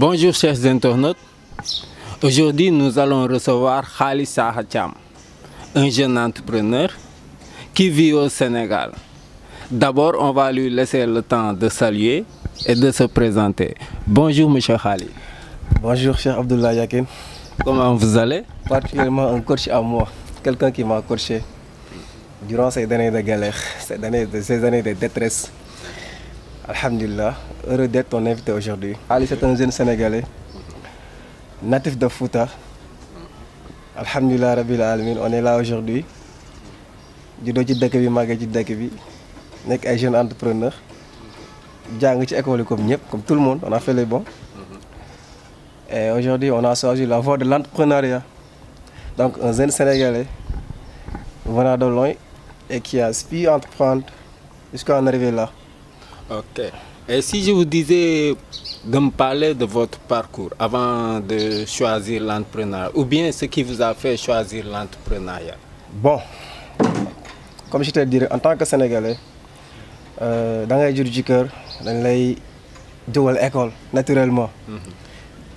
Bonjour chers internautes. Aujourd'hui, nous allons recevoir Khaly Sakho Thiam, un jeune entrepreneur qui vit au Sénégal. D'abord, on va lui laisser le temps de saluer et de se présenter. Bonjour monsieur Khaly. Bonjour cher Abdoulaye Yakin. Comment vous allez? Particulièrement un coach à moi, quelqu'un qui m'a coaché durant ces années de galère, ces années de détresse. Alhamdulillah, heureux d'être ton invité aujourd'hui. Khaly, c'est un jeune Sénégalais, natif de Fouta. Alhamdulillah Rabbil Alamin, on est là aujourd'hui. Juddoo ci dëkk bi, màggee ci dëkk bi, nekk ay jeune entrepreneur. Jàng ci école comme ñëpp, comme tout le monde, on a fait les bons. Et aujourd'hui, on a choisi la voie de l'entrepreneuriat. Donc un jeune Sénégalais venant de loin et qui a pu entreprendre jusqu'à en arriver là. Ok. Et si je vous disais de me parler de votre parcours avant de choisir l'entrepreneuriat, ou bien ce qui vous a fait choisir l'entrepreneuriat? Bon, comme je te dirais, en tant que Sénégalais, dans les jours du cœur, dans les dual école, naturellement.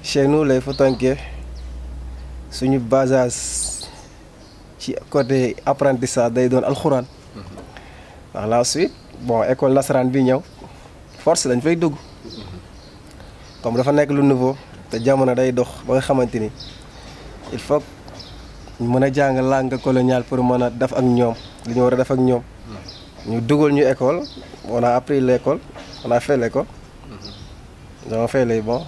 Chez nous, les Foutanké, c'est une base côté apprentissage, day doon alxuraan. Par la suite, bon, école nasaraan bi ñëw, force dañ fay dugg. Comme dafa nekk lu nouveau, te jamono day dox ba nga xamante ni il faut ñu mën a jàng langue coloniale pour mën a def ak ñoom li ñu war a def ak ñoom. Ñu dugal ñu école, on a appris l'école, on a fait l'école, nous avons fait les bons.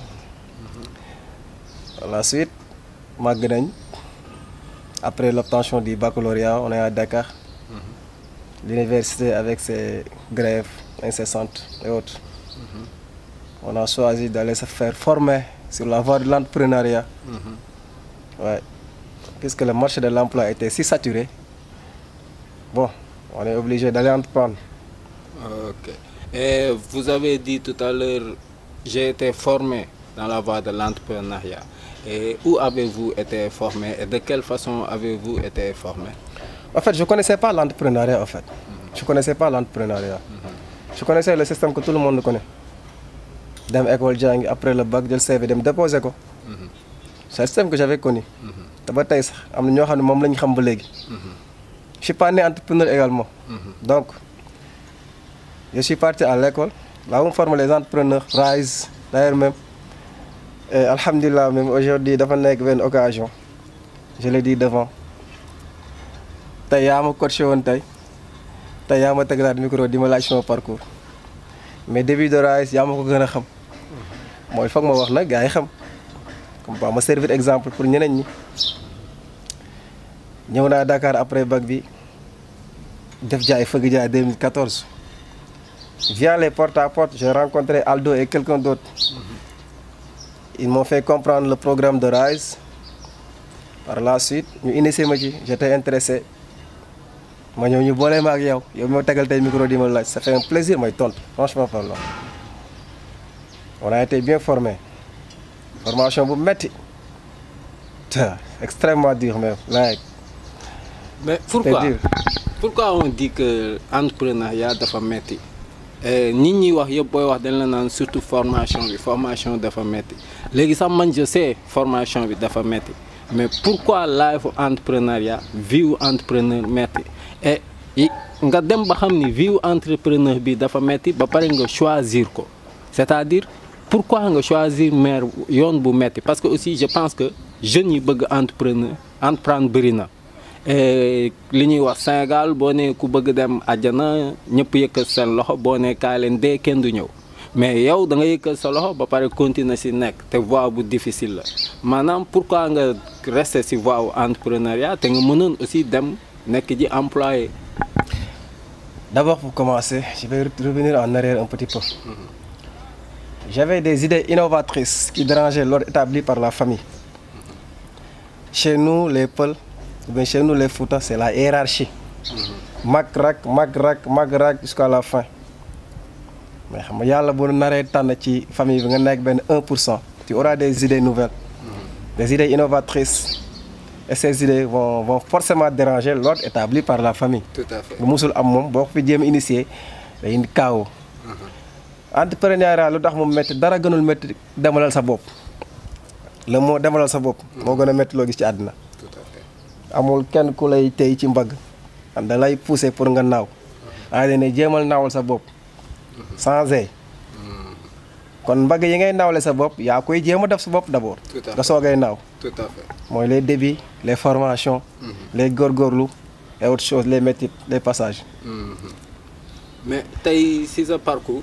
Par la suite, màgg nañ. Après l'obtention du baccalauréat, on est à Dakar. L'université avec ses grèves incessantes et autres. On a choisi d'aller se faire former sur la voie de l'entrepreneuriat. Ouais. Puisque le marché de l'emploi était si saturé, bon, on est obligé d'aller entreprendre. Ok. Et vous avez dit tout à l'heure, j'ai été formé dans la voie de l'entrepreneuriat. Et où avez-vous été formé et de quelle façon avez-vous été formé? En fait, je ne connaissais pas l'entrepreneuriat, en fait. Je ne connaissais pas l'entrepreneuriat. Je connaissais le système que tout le monde connaît. Dem école jàng après le bac, jël CV dem déposer ko. C'est le système que j'avais connu. te ba tey sax am na ñoo xam ne moom la ñu xam ba léegi. Je suis pas né entrepreneur également. Donc, je suis parti à l'école. Là où on forme les entrepreneurs, Rise, d'ailleurs même. Et alhamdulillah, même aujourd'hui, dafa nekk benn occasion. Je le dis devant. Tey yaa ma coaché woon tey yaa ma tegalaat micro di ma laaj sama parcours. Mais début de Rise yaa ma ko gën a xam. Mooy foog ma wax nag gars yi xam. Comme pas ma servir exemple pour ñeneen ñi. Ñëw naa Dakar après bac bi def jaay fëgg jaay 2014. Via les porte à porte, j'ai rencontré Aldo et quelqu'un d'autre. Ils m'ont fait comprendre le programme de Rise. Par la suite, ñu initié ma ci, j'étais intéressé. Ma ñëw ñu boole ma ak yow ma tegal tey micro di ma laaj, ça fait un plaisir may tontu, franchement parlant. On a été bien formés. Formation bu metti. Extrêmement dur même. Like. Mais pourquoi on dit que l'entrepreneuriat dafa metti? Nit ñi wax yëpp booy wax dañ la naan surtout formation dafa metti. Léegi sax man je sais formation bi dafa metti. Mais pourquoi life entrepreneuriat vie entrepreneur metti? Et nga dem ba xam ni vie entrepreneur bi dafa metti ba pare nga choisir ko. C'est-à-dire pourquoi nga choisir yoon bu metti? Parce que aussi je pense que jeunes yi bëgg entreprendre bëri na. Li ñuy wax Sénégal boo nee ku bëgg dem àjjana ñëpp yëkkat seen loxo boo nee kaay leen dee kenn du ñëw mais yow da nga yëkkat sa loxo ba pare continuer si nekk te voie bu difficile la maanaam pourquoi nga rester si voie wu entrepreneuriat te nga mënoon aussi dem nekk ji employé. D'abord pour commencer, je vais revenir en arrière un petit peu. J'avais des idées innovatrices qui dérangeaient l'ordre établi par la famille. Chez nous les Peuls, chez nous les Fouta, c'est la hiérarchie. Mag rak jusqu'à la fin. Mais xam nga yàlla bu naree tànn ci famille bi nga nekk benn 1%, tu auras des idées nouvelles, des idées innovatrices. Et ces idées vont forcément déranger l'ordre établi par la famille. Tout à fait. lu musul am moom boo ko fi jéem initier day indi chaos. Entrepreneuriat lu tax mu métti dara gënul métti demalal sa bopp. le mot demalal sa bopp moo gën a métti loo gis ci àddina. tout à fait. amul kenn ku lay tey ci mbagg am da lay pousser pour nga naaw waaye ne jéemal naawal sa bopp sans kon mbagg yi ngay naawle sa bopp yaa koy jéem a def sa bopp d'abord nga soogay naaw. tout à fait. mooy les débuts les formations les góorgóorlu et autres choses les métiers les passages. mais tey si sa parcours.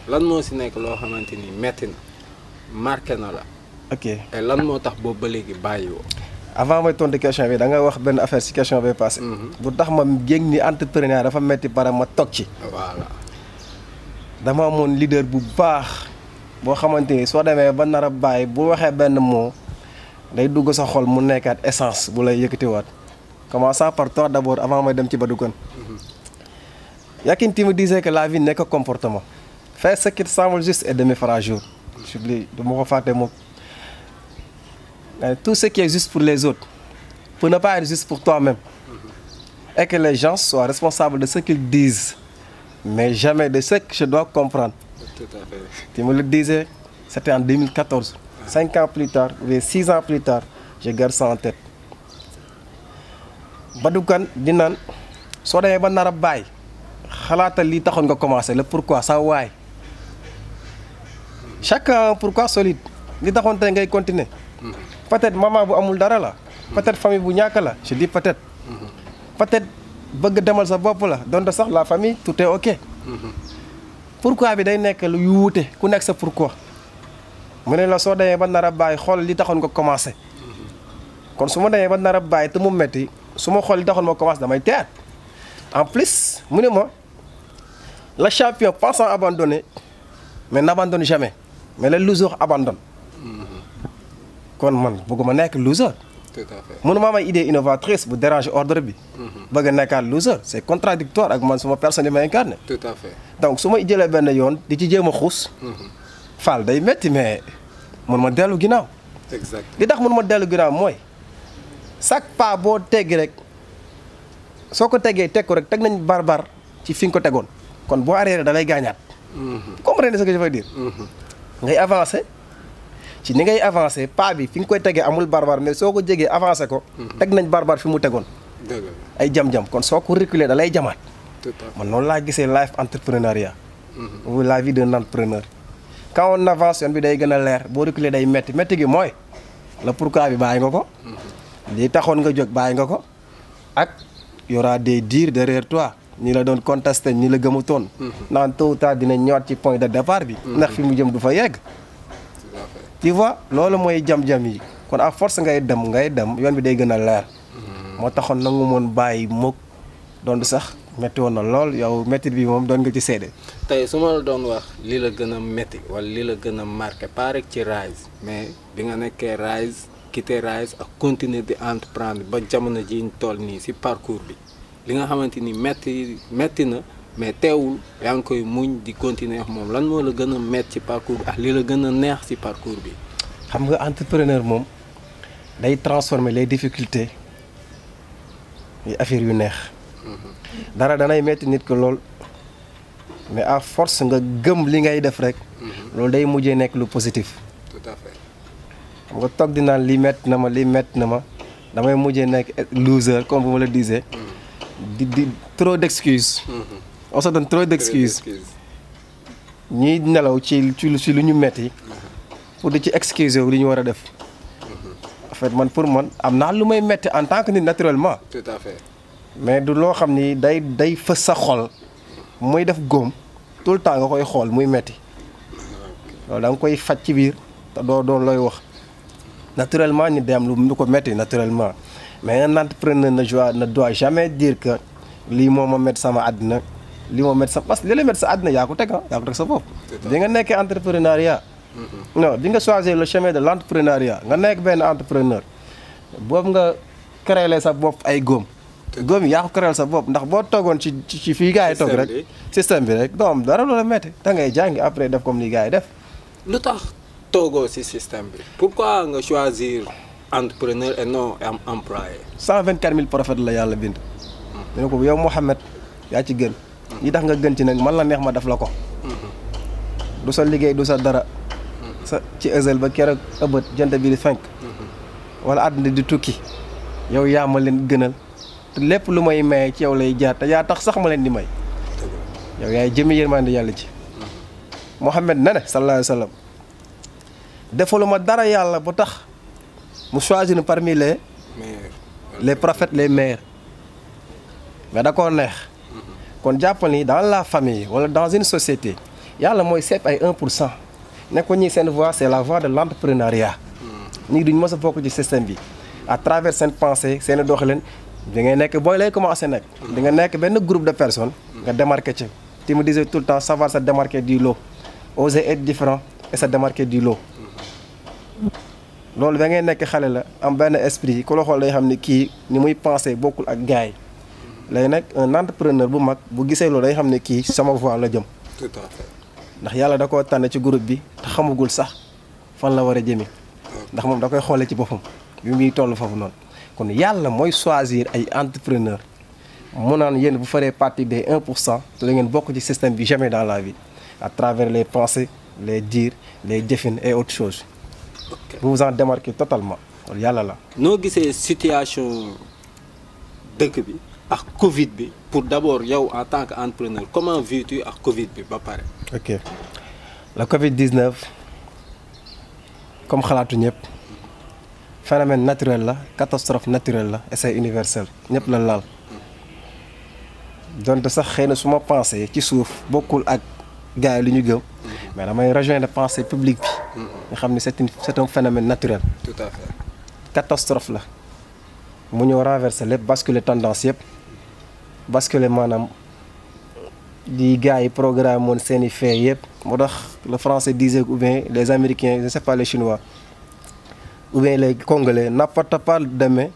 lan moo si nekk loo xamante ni metti na marqué na la. ok et lan moo tax boobu ba léegi bàyyi woo. avant may tontu question bi da nga wax benn affaire si question bi passé. bu tax ma yëg ni entrepreneur dafa metti pare ma toog ci. voilà. dama amoon leader bu baax boo xamante ni soo demee ba nar a bàyyi bu waxee benn mot day dugg sa xol mu nekkaat essence bu lay yëkkatiwaat commençant par toi d'abord avant may dem ci Badoukan. Yakin me disait que la vie n'est que comportement. Faire ce qui te semble juste et demi fera jour. J'oublie de me refaire des mots. Tout ce qui est juste pour les autres, pour ne pas être juste pour toi-même. Et que les gens soient responsables de ce qu'ils disent, mais jamais de ce que je dois comprendre. Tout à fait. Tu me le disais, c'était en 2014. 5 ans plus tard, ou 6 ans plus tard, je garde ça en tête. Badoukan, dinan, so demee ba nar a bàyyi xalaatal li taxoon nga commencé le pourquoi sa waay chacun pourquoi solide li taxoon tey ngay continuer. Peut-être maman bu amul dara la. Peut-être famille bu ñàkk la je dis peut-être. Peut-être bëgg demal sa bopp la donte sax la famille tout est ok. Pourquoi bi day nekk lu yu wuute ku nekk sa pourquoi. mu ne la soo demee ba nar a bàyyi xool li taxoon nga commencé. kon su ma demee ba nar a bàyyi te mu metti su ma xool li taxoon ma commencé damay teer. En plus mu ne ma le champion pense à abandonner mais n'abandonne jamais mais le loser abandonne. kon man bëgguma nekk loser. tout à fait. mënuma am ay idée innovatrice bu déranger ordre bi. bëgg a nekkaat loser c'est contradictoire ak man suma personne yi ma incarné. tout à fait. donc su ma jëlee benn yoon di ci jéem a xuus. faal day métti mais mun ma dellu ginnaaw. exact. li tax mun ma dellu ginnaaw mooy chaque pas boo teggi rek soo ko tegee teg ko rek teg nañ barbar ci fi nga ko tegoon kon boo arrêté da lay gaañaat. comprenez ce que je veux dire. ngay avancer ci ni ngay avancer pas bi fi nga koy tegee amul barbar mais soo ko jegee avancer ko. teg nañ barbar fi mu tegoon. dëgg la. ay jam-jam kon soo ko reculer da lay jamaat. tout à fait. man noonu laa gisee life entrepreneuriat. ou la vie d'un entrepreneur. quand on avance yoon bi day gën a leer boo reculer day metti metti gi mooy la pourquoi bi bàyyi nga ko. lii taxoon nga jóg bàyyi nga ko. ak y aura des dires derrière toi ñi la doon contesté ñi la gëmutoon. naan tôt ou tard dinañ ñëwaat ci point de départ bi. ndax fi mu jëm du fa yegg. tout à fait. tu vois loolu mooy jam-jam yi kon à force ngay dem yoon bi day gën a leer. moo taxoon nangu moon bàyyi mukk doon sax métti woon na lool yow métti bi moom doon nga ci seede. tey su ma la doon wax li la gën a métti wala li la gën a marqué pas rek ci Rise mais bi nga nekkee Rise quitté Rise ak continuer di entreprendre ba jamono ji ñu toll nii si parcours bi li nga xamante ni métti na mais teewul yaa ngi koy muñ di continuer ak moom lan moo la gën a métti ci parcours bi ak li la gën a neex ci parcours bi. xam nga entrepreneur moom day transformer les difficultés yi affaire yu neex. dara danay metti nit ko lool mais à force nga gëm li ngay def rek. loolu day mujjee nekk lu positif. tout à fait. xam nga toog di naan lii métti na ma damay mujjee nekk loser comme vous me le disiez. di trop d'excuses. on se donne trop d'excuses. ñiy nelaw ci lu ñu metti pour di ci excuser wu li ñu war a def. en fait man pour man am naa lu may metti en tant que nit naturellement. tout à fait. mais du loo xam ni day fës sa xol muy def góom tout le temps nga koy xool muy metti loolu da nga koy faj ci biir te doo doon looy wax naturellement ni day am lu ko metti naturellement mais un entrepreneur ne doit jamais dire que lii moo ma metti sama àddina lii moo metti sa parce que li la metti sa àddina yaa ko teg yaa ko teg sa bopp. bi nga nekkee entrepreneuriat. non bi nga choisir le chemin de l'entrepreneuriat nga nekk benn entrepreneur boobu nga créer sa bopp ay góom. góom yi yaa ko créer sa bopp ndax boo toogoon ci fii gars yi toog rek système bi rek doom dara loola metti da ngay jàngi après def comme li gars yi def. lu tax toogoo ci système bi pourquoi nga choisir entrepreneur et non employé. 124 000 prophètes la yàlla bind. dina ko yow Mouhamed yaa ci gën. yi tax nga gën ci nag man la neex ma def la ko. du sa liggéey du sa dara. sa ci ësal ba keroog ëbët jant bi di fenk wala àdduna di tukki yow yaa ma leen gënal te lépp lu may maye ci yow lay jaar te yaa tax sax ma leen di may yow yaay jëmi yërmande yàlla ci Mohamed ne ne sallallahu alayhi wa sallam defaluma dara yàlla bu tax mu choisir parmi les prophètes les meilleurs mais da koo neex kon jàppal ni dans la famille wala dans une société yàlla mooy seet ay 1% ne ko ñii seen voie c'est la voie de l'entrepreneuriat ñii duñ mës a bokk ci système bi à travers seen pensée seen doxalin da ngay nekk booy lay commencé nekk di nga nekk benn groupe de personnes nga démarqué ci tu me disais tout le temps savoir se démarquer du lot oser être différent et se démarquer du lot loolu da ngay nekk xale la am benn esprit ku la xool day xam ni kii ni muy pensé bokkul ak gars yi léegi nag un entrepreneur bu mag bu gisee loolu day xam ne kii sama voie la jëm. Tout à fait. ndax yàlla da koo tànn ci groupe bi te xamagul sax fan la war a jëmi ndax moom da koy xoolee ci boppam bi muy toll foofu noonu kon yàlla mooy choisir ay entrepreneur mu naan yéen bu ferez partie des 1% te da ngeen bokk ci système bi jamais dans la vie à travers les pensées les dires les jëfin et autres choses. Ok. vous vous en démarquez totalement loolu yàlla la. noo gisee situation dëkk bi ak Covid bi pour d'abord yow en tant qu'entrepreneur comment vis-tu ak Covid bi ba pare. ok la Covid-19 comme xalaatu ñëpp phénomène naturel la catastrophe naturelle la et c'est universel ñëpp la laal donte sax xëy na su ma pensé ci suuf bokkul ak gars yi lu ñu gëm mais damay rejoindre pensée publique bi nga xam ne c'est un phénomène naturel Tout à fait. catastrophe la mu ñëw renverser lépp basculer tendance yëpp basculer maanaam di gars yi programme woon seen i fait yëpp moo tax le français disait ou bien les américains je ne sais pas les chinois ou bien les congolais n'apporte pas demain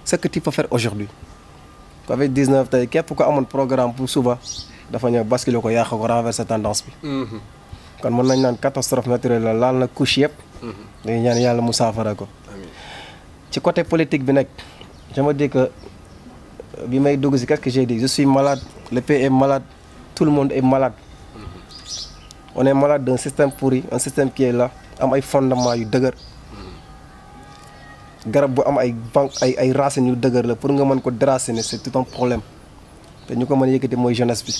ce que tu peux faire aujourd'hui Covid-19 tey képp ko amoon programme pour suba dafa ñëw basculer ko yàq ko renverser tendance bi kon mën nañ naan catastrophe naturelle la laal na couche yëpp dañuy ñaan yàlla mu saafara ko Amiin. ci côté politique bi nag je me dis que bi may dugg si qu'est-ce que j'ai dit je suis malade le pays est malade tout le monde est malade on est malade d'un système pourri un système qui est là am ay fondements yu dëgër garab bu am ay banque ay racines yu dëgër la pour nga mën ko déraciner c'est tout un problème te ñu ko mën a yëkkati mooy jeunesse bi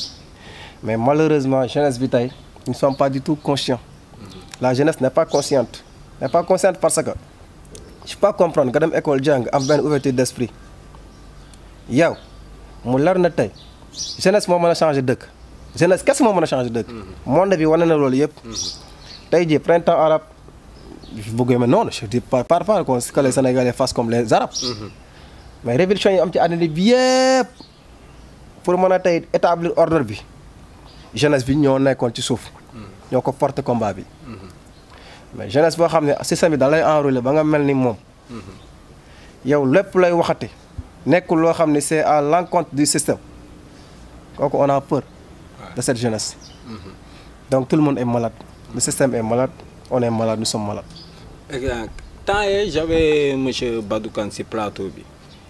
mais malheureusement jeunesse bi tey ils ne sont pas du tout conscients la jeunesse n'est pas consciente parce que je peux pas comprendre nga dem école jàng am benn ouverture d'esprit yow mu lar na tey jeunesse moo mën a changer dëkk jeunesse kese moo mën a changer dëkk monde bi wane na loolu yëpp tey jii printemps arabe bëggee ma noonu je dis pas que les Sénégalais fassent comme les Arabes mais révolution yi am ci àddina bi yëpp pour mën a tey établir ordre bi jeunesse bi ñoo nekkoon ci suuf ñoo ko porter combat bi mais jeunesse boo xam ne système bi da lay enrôler ba nga mel ni moom yow lépp lay waxati nekkul loo xam ne c'est à l'encontre du système kooku on a peur de cette jeunesse donc tout le monde est malade le système est malade on est malade nous sommes malades. Exact. Temps yii j'avais monsieur Badoukan ci plateau bi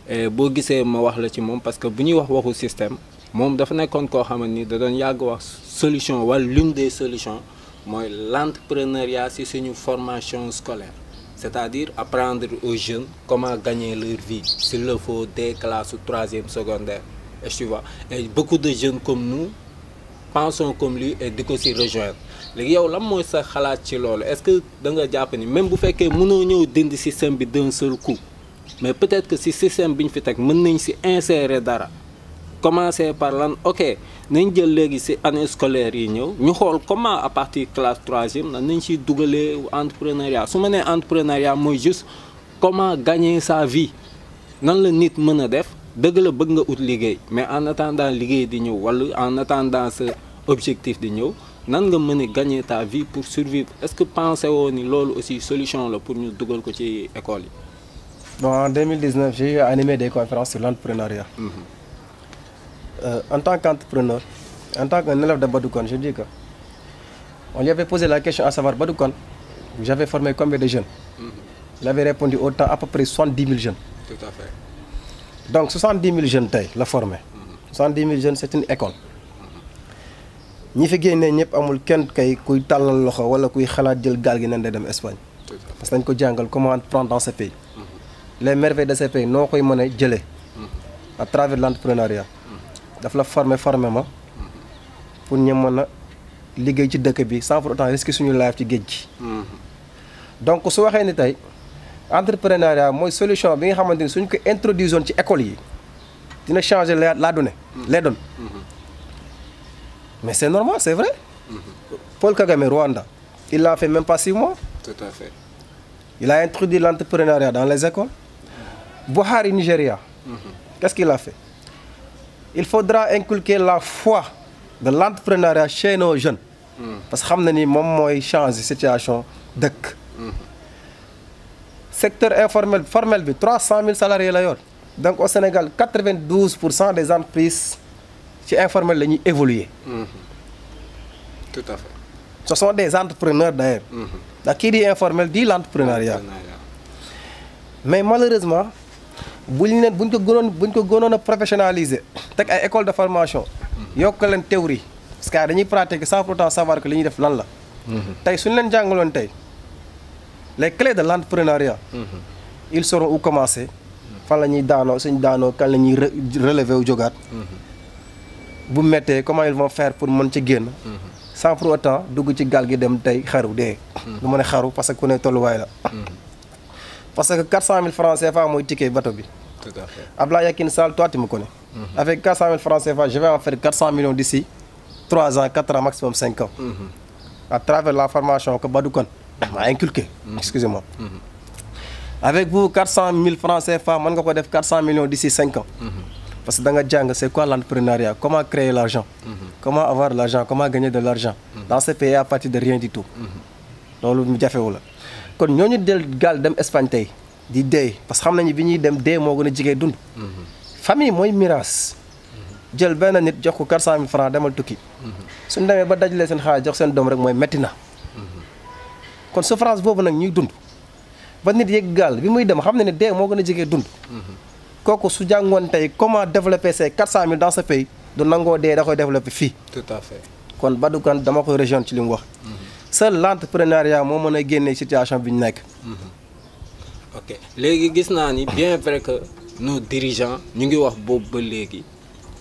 et boo gisee ma wax la ci moom parce que bu ñuy wax waxu système moom dafa nekkoon koo xamante ni da doon yàgg wax solution wala l'une des solutions mooy l'entrepreneuriat ci suñu formation scolaire c'est-à-dire apprendre aux jeunes comment gagner leur vie s'il le faut dès classes troisième secondaire et tu vois et beaucoup de jeunes comme nous pensons comme lui et di ko ci rejoindre léegi yow lan mooy sa xalaat ci loolu est-ce que da nga jàpp ni même bu fekkee mënoo ñëw dindi système bi d'un seul coup mais peut-être que ci système bi ñu fi teg mën nañ ci insérer dara commencer par lan ok nañ jël léegi ci année scolaire yi ñëw ñu xool comment à partir classe troisième nan nañ ciy dugalee entrepreneuriat su ma nee entrepreneuriat mooy juste comment gagner sa vie nan la nit mën a def dëgg la bëgg nga ut liggéey mais en attendant liggéey di ñëw wala en attendant sa objectif di ñëw nan nga mën a gagner ta vie pour survivre est-ce que pensé woo ni loolu aussi solution la pour ñu dugal ko ci école yi. Bon, en 2019 j'ai eu à animer des conférences sur l'entrepreneuriat. En tant qu'entrepreneur, en tant qu'un élève de Badoukan, je dis que on lui avait posé la question à savoir Badoukan, j'avais formé combien de jeunes? Il avait répondu autant à peu près 70 000 jeunes. Tout à fait. Donc 70 000 jeunes tey la formé. 70 000 jeunes c'est une école. ñi fi génnee ñëpp amul kenn kay kuy tàllal loxo wala kuy xalaat jël gaal gi nen day dem Espagne. parce que dañ ko jàngal comment prendre dans ce pays. les merveilles de ce pays noo koy mën a jëlee. à travers l'entrepreneuriat. daf la former ma. pour ñu mën a liggéey ci dëkk bi sans pour autant risquer suñu life ci géej gi. donc su waxee ni tey entrepreneuriat mooy solution bi nga xamante ni suñ ko introduire woon ci école yi dina changer la donne les donnes. mais c'est normal, c'est vrai. Paul Kagame, Rwanda, il l'a fait même pas 6 mois. Tout à fait. Il a introduit l'entrepreneuriat dans les écoles. Buhari, Nigeria, qu'est-ce qu'il a fait? Il faudra inculquer la foi de l'entrepreneuriat chez nos jeunes. Parce que xam na ni moom mooy changer situation dëkk. Secteur informel formel bi 300 000 salariés la yor. Donc au Sénégal 92% des entreprises ci informel la ñuy évoluer. Tout à fait. Ce sont des entrepreneurs d'ailleurs. ndax kii di informel di l'entrepreneuriat. Mais malheureusement buñ ko gënoon a professionnaliser teg ay école de formation. yokk leen théorie. parce que dañuy pratiquer sans pourtant savoir que li ñuy def lan la. tey suñu leen jàngaloon tey les clés de l'entrepreneuriat. ils sauront où commencer. fan la ñuy daanoo suñ daanoo kan la ñuy relever wu jógaat. bu mettee comment ils vont faire pour mën ci génn. sans pour autant dugg ci gaal gi dem tey xaru dee. du mën a xaru parce que ku ne tolluwaay la. parce que 400 000 francs CFA mooy ticket bateau bi. Tout à fait. Ablaye Yakin Sall, toi tu me connais. Avec 400 000 francs CFA, je vais en faire 400 millions d'ici 3 ans, 4 ans, maximum 5 ans. À travers la formation que Badoukan m'a inculqué. Excusez-moi. Avec vous, 400 000 francs CFA, je vais faire 400 millions d'ici 5 ans. Parce que dans le djang, c'est quoi l'entrepreneuriat? Comment créer l'argent? Comment avoir de l'argent? Comment gagner de l'argent? Dans ce pays, à partir de rien du tout. Donc, c'est ce que je kon ñooñu del gaal dem Espagne tey di dee parce que xam nañu bi ñuy dem dee moo gën a jigee dund. famille mooy miraas. jël benn nit jox ko 400 000 francs demal tukki. suñu demee ba dajalee seen xaalis jox seen doom rek mooy metti na. kon souffrance boobu nag ñuy dund ba nit yegg gaal bi muy dem xam na ne dee moo gën a jigee dund. kooku su jàngoon tey comment développer ces 400 000 dans ce pays du nangoo dee da koy développer fii. Tout à fait. kon Badou Kane dama koy rejoindre ci li mu wax. seul l'entrepreneuriat moo mën a génne situation bi ñu nekk. ok léegi gis naa ni bien vrai que nos dirigeants ñu ngi wax boobu ba léegi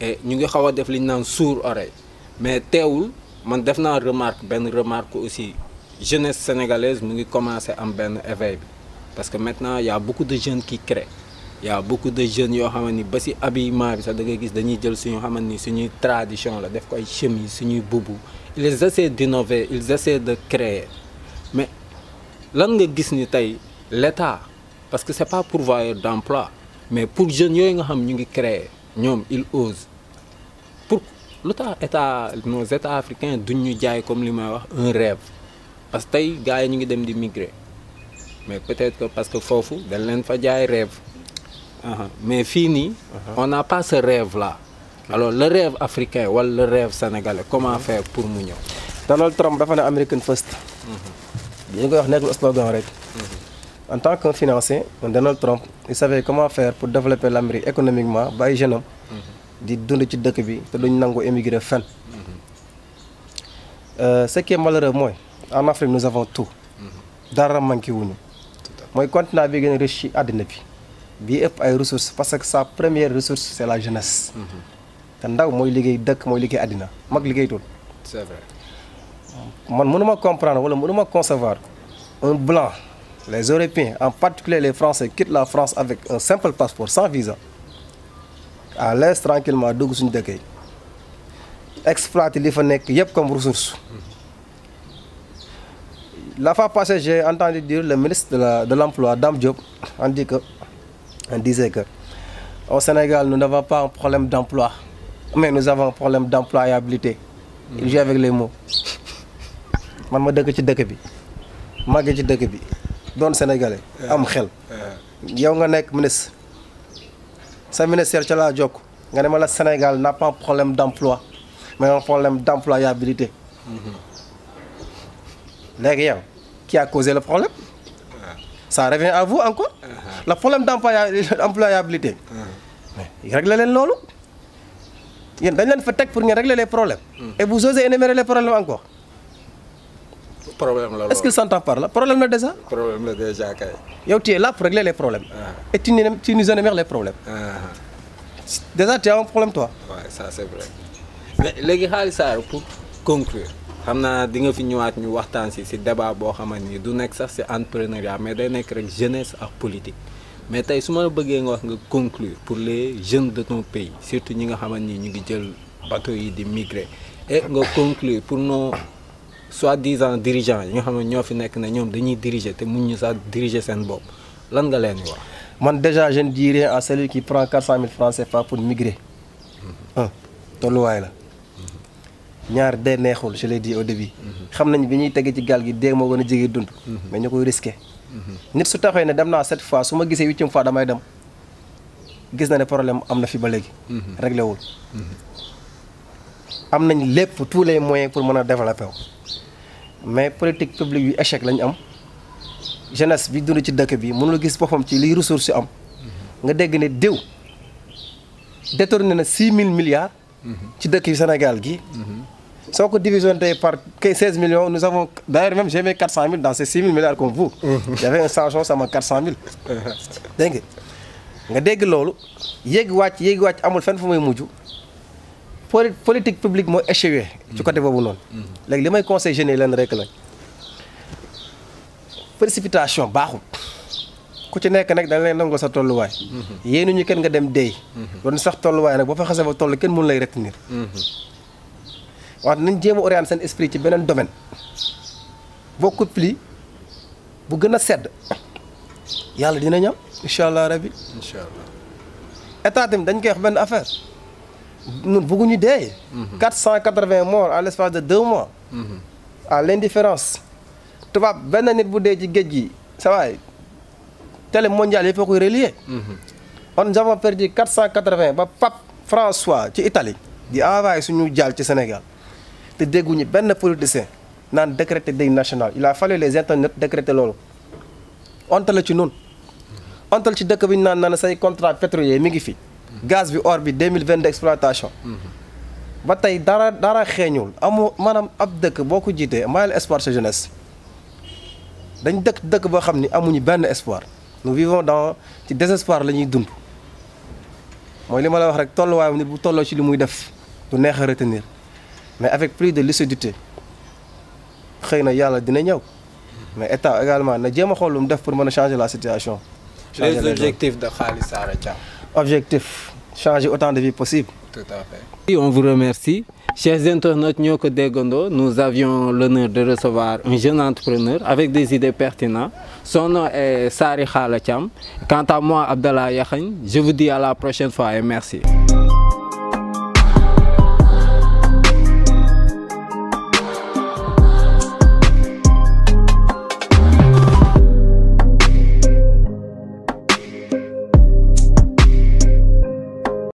et ñu ngi xaw a def li ñu naan sourd oreille mais teewul man def naa benn remarque aussi jeunesse sénégalaise mu ngi commencé am benn éveil bi parce que maintenant y a beaucoup de jeunes qui créent y a beaucoup de jeunes yoo xamante ni ba si habillement bi sax da ngay gis dañuy jël suñu xamante ni suñuy tradition la def ko ay chemise suñuy bubu ils essaient d'innover ils essaient de créer mais lan nga gis ni tey l'État parce que c'est pas pourvoyeur d'emploi mais pour jeunes yooyu nga xam ñu ngi créer ñoom ils osent pour lu tax nos états africains duñ ñu jaay comme li may wax un rêve parce que tey gars yi ñu ngi dem di migrer mais peut-être que parce que foofu dañ leen fa jaay rêve mais fii nii on n'a pas ce rêve là. Alors le rêve africain wala le rêve sénégalais comment faire pour mu ñëw. Donald Trump dafa ne American First. bi ñu koy wax nekkul slogan rek. En tant qu'un financier Donald Trump il savait comment faire pour développer l'Amérique économiquement ba ay jeunes am di dund ci dëkk bi te duñ nangu émigrer fenn. Ce qui est malheureux mooy en Afrique nous avons tout. dara manqué wuñu. mooy continent bi gën a riche ci àddina bi. bii ëpp ay ressources parce que sa première ressource c'est la jeunesse. te ndaw mooy liggéey dëkk mooy liggéey àddina mag liggéeytul. C'est vrai. man mënuma comprendre wala mënuma concevoir un blanc les Européens en particulier les Français quittent la France avec un simple passeport sans visa à l'aise tranquillement dugg suñu dëkk yi exploiter li fa nekk yëpp comme ressource. La fois passée j'ai entendu dire le ministre de l'emploi Dame Diop on disait que au Sénégal nous n'avons pas un problème d'emploi mais nous avons un problème d'employabilité. Il joue avec les mots. man ma dëkk ci dëkk bi màgg ci dëkk bi doon sénégalais am xel yow nga nekk ministre sa ministère ca laa jokk nga ne ma la Sénégal n'a pas un problème d'emploi mais un problème d'employabilité. léegi yow qui a causé le problème? Ça revient à vous encore. Le problème d'employabilité mais régler leen loolu. yéen dañ leen fa teg pour ngeen régler les problèmes. Et vous osez énumérer les problèmes encore. problème la Est-ce qu'il s'entend par là? Problème là déjà. problème la déjà kay. Yow tu es là pour régler les problèmes. Et tu nous énumères les problèmes. Déjà tu as un problème toi. Ouais, ça c'est vrai. Mais léegi Khaly Sarr pour conclure xam naa di nga fi ñëwaat ñu waxtaan si débat boo xamante ni du nekk sax si entrepreneuriat mais day nekk rek jeunesse ak politique mais tey su ma la bëggee nga wax nga conclure pour les jeunes de ton pays surtout ñi nga xamante ni ñu ngi jël bateau yi di migrer et nga conclure pour nos soi-disant dirigeants yi nga xam ne ñoo fi nekk ne ñoom dañuy diriger te mun ñu sax diriger seen bopp lan nga leen di wax. Man déjà je ne dis rien à celui qui prend 400 000 francs CFA pour migrer. Tolluwaay la. ñaar dee neexul je l'ai dit au début. xam nañ bi ñuy tege ci gaal gi dee moo gën a jege dund. mais ñu koy risqué. nit su taxee ne dem naa 7 fois su ma gisee 8e fois damay dem gis na ne problème am na fi ba léegi. réglé wul. am nañ lépp tous les moyens pour mën a développer wu. mais politique publique yu échec lañ am jeunesse bi dund ci dëkk bi mënul gis boppam ci liy ressources yu am. nga dégg ne diw détourné na 6 000 milliards. ci dëkk yu Sénégal gi. soo ko division par 16 millions nous avons d'ailleurs même j'ai mis 400 000 dans ces 6 000 milliards comme vous. y avait un Sancho sama 400 000. dégg nga dégg loolu yéeg wàcc amul fenn fu muy mujj politique publique moo échoué. ci côté boobu noonu. léegi li may conseil jeunes yi leen rek la précipitation baaxul ku ci nekk nag dañ leen nangul sa tolluwaay. yéenu ñu kenn nga dem deey. doon sax tolluwaay nag boo fa xasee ba toll kenn mënu lay retenir. wax nañ jéem a orienter seen esprit ci beneen domaine beaucoup plus bu gën a sedd yàlla dina ñam incha allah rabi. incha allah état tamit dañ koy wax benn affaire ñun bëgguñu dee. 480 morts à l'espace de 2 mois. à l'indifférence tubaab benn nit bu dee ci géej gi sa waay télé mondial yi fa koy relier. nous avons perdu 480 ba Pape François ci Italie di envoyé suñu jaal ci Sénégal. te dégguñu benn politicien naan décréter deuil national il a fallu les internet décréter loolu ontal la ci noonu ontal ci dëkk bi ñu naan say contrat pétrolier mi ngi fi gaz bi or bi 2020 d'exploitation ba tey dara xeeñul amoo maanaam ab dëkk boo ko jiitee mayal espoir sa jeunesse dañ dëkk boo xam ni amuñu benn espoir nous vivons dans ci désespoir la ñuy dund mooy li ma la wax rek tolluwaayam nit bu tolloo ci li muy def du neex a retenir mais avec plus de lucidité xëy na yàlla dina ñëw mais état également na jéem a xool lu mu def pour mën a changer la situation. les objectifs de Khaly Sarr Thiam. Objectif changer autant de vies possible. Tout à fait. On vous remercie. Chers internautes, ñoo ko déggandoo, nous avions l'honneur de recevoir un jeune entrepreneur avec des idées pertinentes. Son nom est Sarr Khaly Thiam. Quant à moi, Abdallah Yakhine, je vous dis à la prochaine fois et merci.